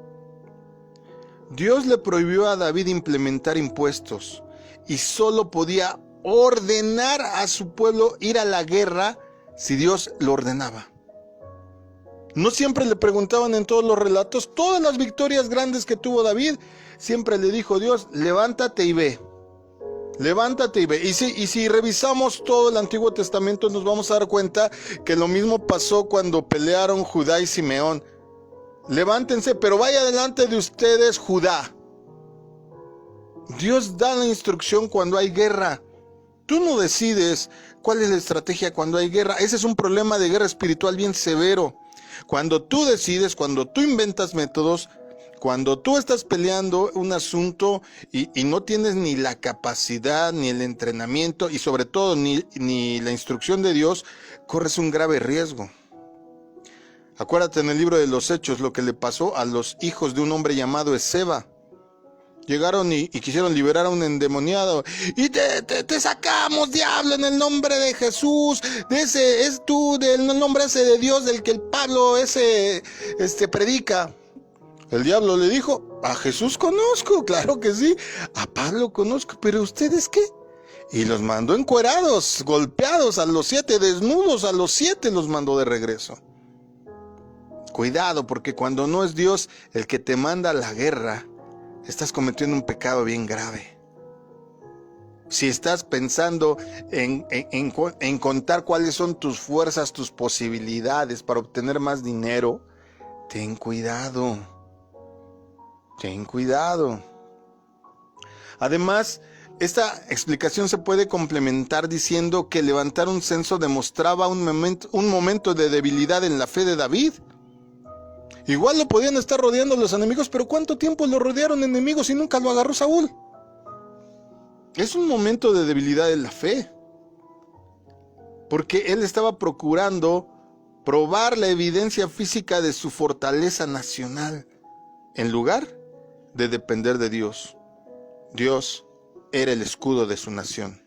Dios le prohibió a David implementar impuestos y solo podía ordenar a su pueblo ir a la guerra si Dios lo ordenaba. No siempre le preguntaban en todos los relatos, todas las victorias grandes que tuvo David, siempre le dijo Dios, levántate y ve. Levántate y ve. Y si revisamos todo el Antiguo Testamento nos vamos a dar cuenta que lo mismo pasó cuando pelearon Judá y Simeón. Levántense, pero vaya delante de ustedes Judá. Dios da la instrucción cuando hay guerra. Tú no decides cuál es la estrategia cuando hay guerra. Ese es un problema de guerra espiritual bien severo. Cuando tú decides, cuando tú inventas métodos, cuando tú estás peleando un asunto y no tienes ni la capacidad, ni el entrenamiento y sobre todo ni la instrucción de Dios, corres un grave riesgo. Acuérdate en el libro de los Hechos lo que le pasó a los hijos de un hombre llamado Esceva. Llegaron y quisieron liberar a un endemoniado. Y te sacamos, diablo, en el nombre de Jesús. De ese, es tú, del nombre ese de Dios, del que el Pablo predica. El diablo le dijo, a Jesús conozco, claro que sí. A Pablo conozco, pero ¿ustedes qué? Y los mandó encuerados, golpeados, a los 7, desnudos, a los 7 los mandó de regreso. Cuidado, porque cuando no es Dios el que te manda a la guerra, estás cometiendo un pecado bien grave. Si estás pensando en contar cuáles son tus fuerzas, tus posibilidades para obtener más dinero, ten cuidado. Ten cuidado. Además, esta explicación se puede complementar diciendo que levantar un censo demostraba un momento de debilidad en la fe de David. Igual lo podían estar rodeando los enemigos, pero ¿cuánto tiempo lo rodearon enemigos y nunca lo agarró Saúl? Es un momento de debilidad en la fe, porque él estaba procurando probar la evidencia física de su fortaleza nacional, en lugar de depender de Dios. Dios era el escudo de su nación.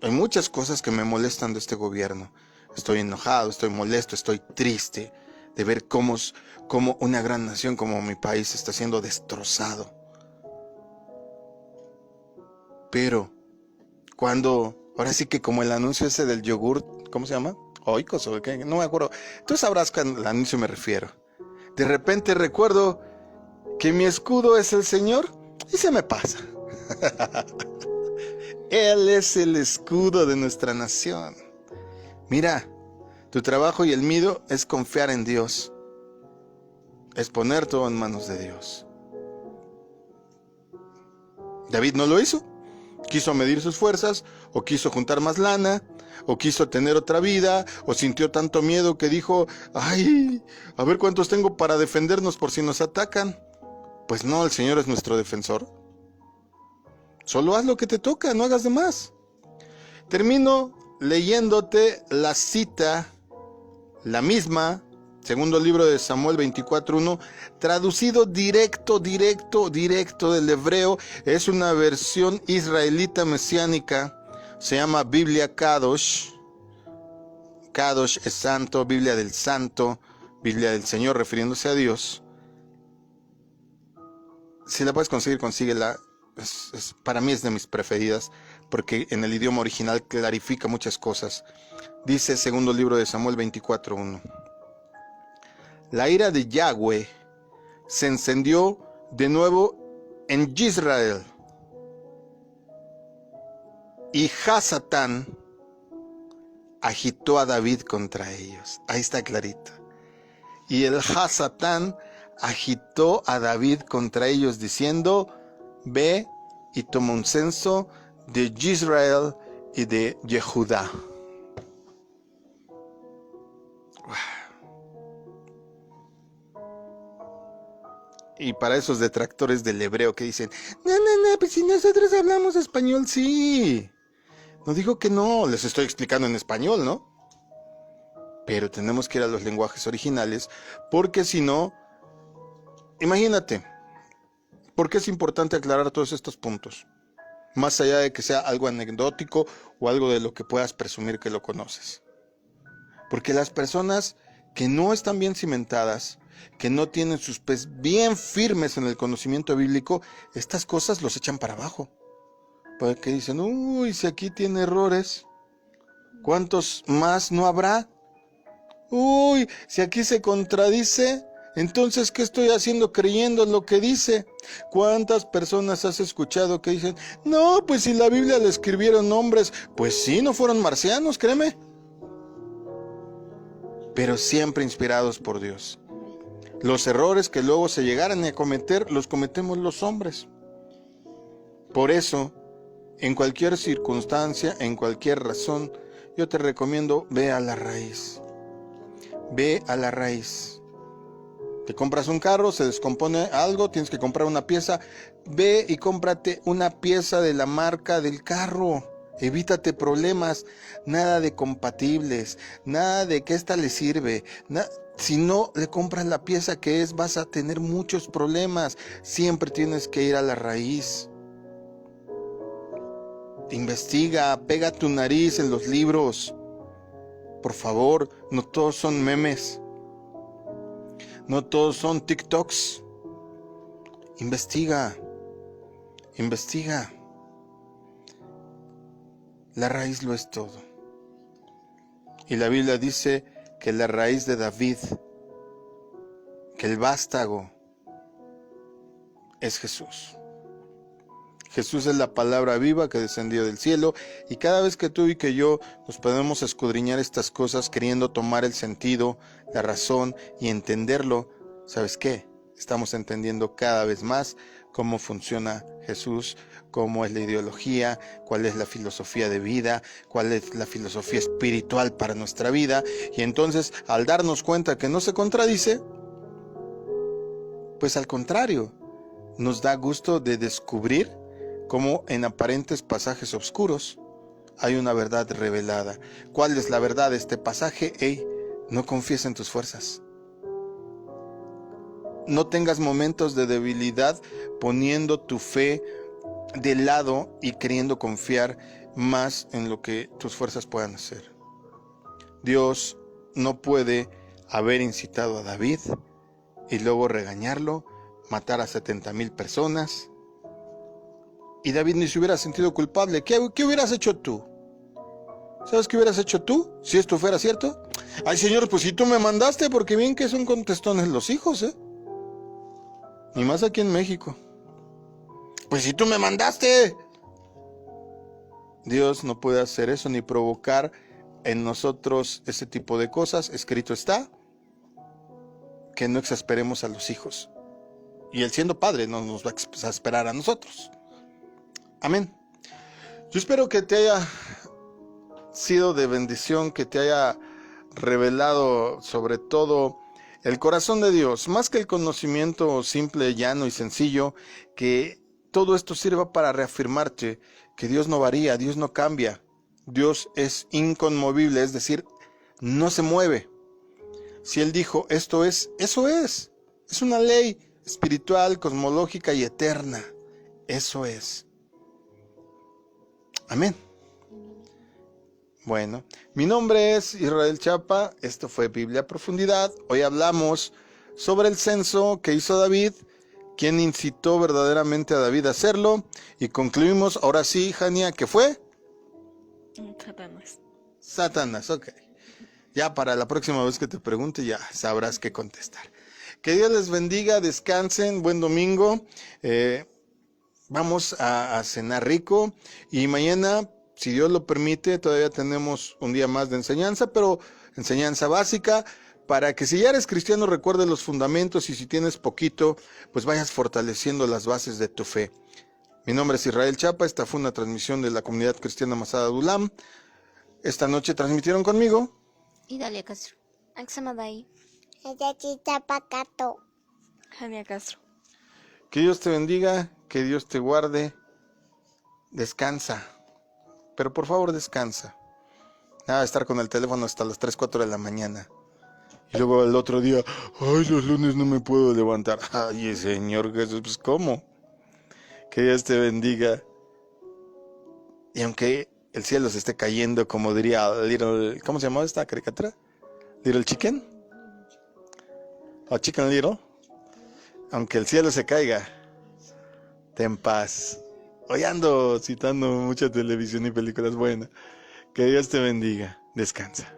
Hay muchas cosas que me molestan de este gobierno. Estoy enojado, estoy molesto, estoy triste de ver cómo una gran nación como mi país está siendo destrozado. Pero ahora sí que como el anuncio ese del yogur, ¿cómo se llama? Oikos o qué, no me acuerdo. Tú sabrás a qué anuncio me refiero. De repente recuerdo que mi escudo es el Señor y se me pasa. Él es el escudo de nuestra nación. Mira, tu trabajo y el mío es confiar en Dios. Es poner todo en manos de Dios. David no lo hizo. Quiso medir sus fuerzas, o quiso juntar más lana, o quiso tener otra vida, o sintió tanto miedo que dijo, ay, a ver cuántos tengo para defendernos por si nos atacan. Pues no, el Señor es nuestro defensor. Solo haz lo que te toca, no hagas de más. Termino leyéndote la cita, la misma, segundo libro de Samuel 24:1, traducido directo del hebreo. Es una versión israelita mesiánica, se llama Biblia Kadosh. Kadosh es santo, Biblia del santo, Biblia del Señor, refiriéndose a Dios. Si la puedes conseguir, consíguela. Para mí es de mis preferidas, porque en el idioma original clarifica muchas cosas. Dice segundo libro de Samuel 24:1. La ira de Yahweh se encendió de nuevo en Israel, y Hasatán agitó a David contra ellos. Ahí está clarito. Y el Hasatán agitó a David contra ellos, diciendo, ve y toma un censo de Israel y de Yehudá. Y para esos detractores del hebreo que dicen, no, pues si nosotros hablamos español, sí. No digo que no, les estoy explicando en español, ¿no? Pero tenemos que ir a los lenguajes originales, porque si no, imagínate, ¿por qué es importante aclarar todos estos puntos? Más allá de que sea algo anecdótico o algo de lo que puedas presumir que lo conoces. Porque las personas que no están bien cimentadas, que no tienen sus pies bien firmes en el conocimiento bíblico, estas cosas los echan para abajo. Porque dicen, uy, si aquí tiene errores, ¿cuántos más no habrá? Uy, si aquí se contradice, entonces, ¿qué estoy haciendo creyendo en lo que dice? ¿Cuántas personas has escuchado que dicen, no, pues si la Biblia la escribieron hombres? Pues sí, no fueron marcianos, créeme. Pero siempre inspirados por Dios. Los errores que luego se llegaran a cometer, los cometemos los hombres. Por eso, en cualquier circunstancia, en cualquier razón, yo te recomiendo, ve a la raíz. Ve a la raíz. Te compras un carro, se descompone algo, tienes que comprar una pieza. Ve y cómprate una pieza de la marca del carro. Evítate problemas, nada de compatibles, nada de que esta le sirve. Si no le compras la pieza que es, vas a tener muchos problemas. Siempre tienes que ir a la raíz. Investiga, pega tu nariz en los libros. Por favor, no todos son memes. No todos son TikToks. Investiga. Investiga. La raíz lo es todo. Y la Biblia dice que la raíz de David, que el vástago, es Jesús. Jesús es la palabra viva que descendió del cielo, y cada vez que tú y que yo nos podemos escudriñar estas cosas queriendo tomar el sentido, la razón y entenderlo, ¿sabes qué? Estamos entendiendo cada vez más cómo funciona Jesús, cómo es la ideología, cuál es la filosofía de vida, cuál es la filosofía espiritual para nuestra vida. Y entonces, al darnos cuenta que no se contradice, pues al contrario, nos da gusto de descubrir cómo en aparentes pasajes oscuros hay una verdad revelada. ¿Cuál es la verdad de este pasaje? No confíes en tus fuerzas. No tengas momentos de debilidad poniendo tu fe de lado y queriendo confiar más en lo que tus fuerzas puedan hacer. Dios no puede haber incitado a David y luego regañarlo, matar a 70,000 personas. Y David ni se hubiera sentido culpable. ¿Qué hubieras hecho tú? ¿Sabes qué hubieras hecho tú si esto fuera cierto? Ay, Señor, pues si tú me mandaste, porque bien que son contestones los hijos, ¿eh? Ni más aquí en México. Pues si tú me mandaste. Dios no puede hacer eso ni provocar en nosotros ese tipo de cosas. Escrito está que no exasperemos a los hijos. Y Él, siendo Padre, no nos va a exasperar a nosotros. Amén. Yo espero que te haya sido de bendición, que te haya revelado sobre todo el corazón de Dios, más que el conocimiento simple, llano y sencillo, que todo esto sirva para reafirmarte que Dios no varía, Dios no cambia, Dios es inconmovible, es decir, no se mueve. Si Él dijo, esto es, eso es una ley espiritual, cosmológica y eterna, eso es. Amén. Bueno, mi nombre es Israel Chapa, esto fue Biblia a Profundidad. Hoy hablamos sobre el censo que hizo David, quién incitó verdaderamente a David a hacerlo, y concluimos, ahora sí, Jania, ¿qué fue? Satanás. Satanás, ok. Ya para la próxima vez que te pregunte ya sabrás qué contestar. Que Dios les bendiga, descansen, buen domingo, vamos a cenar rico, y mañana, si Dios lo permite, todavía tenemos un día más de enseñanza, pero enseñanza básica, para que si ya eres cristiano recuerdes los fundamentos, y si tienes poquito, pues vayas fortaleciendo las bases de tu fe. Mi nombre es Israel Chapa, esta fue una transmisión de la Comunidad Cristiana Masada Dulam. Esta noche transmitieron conmigo Y Dalia Castro. Axamadai. Jania Castro. Que Dios te bendiga, que Dios te guarde. Descansa, pero por favor descansa. Nada de estar con el teléfono hasta las 3, 4 de la mañana. Y luego el otro día, ay, los lunes no me puedo levantar. Ay, Señor Jesús, pues ¿cómo? Que Dios te bendiga. Y aunque el cielo se esté cayendo, como diría Little, ¿cómo se llamaba esta caricatura? Little Chicken. O Chicken Little. Aunque el cielo se caiga, ten paz. Hoy ando citando mucha televisión y películas buenas. Que Dios te bendiga. Descansa.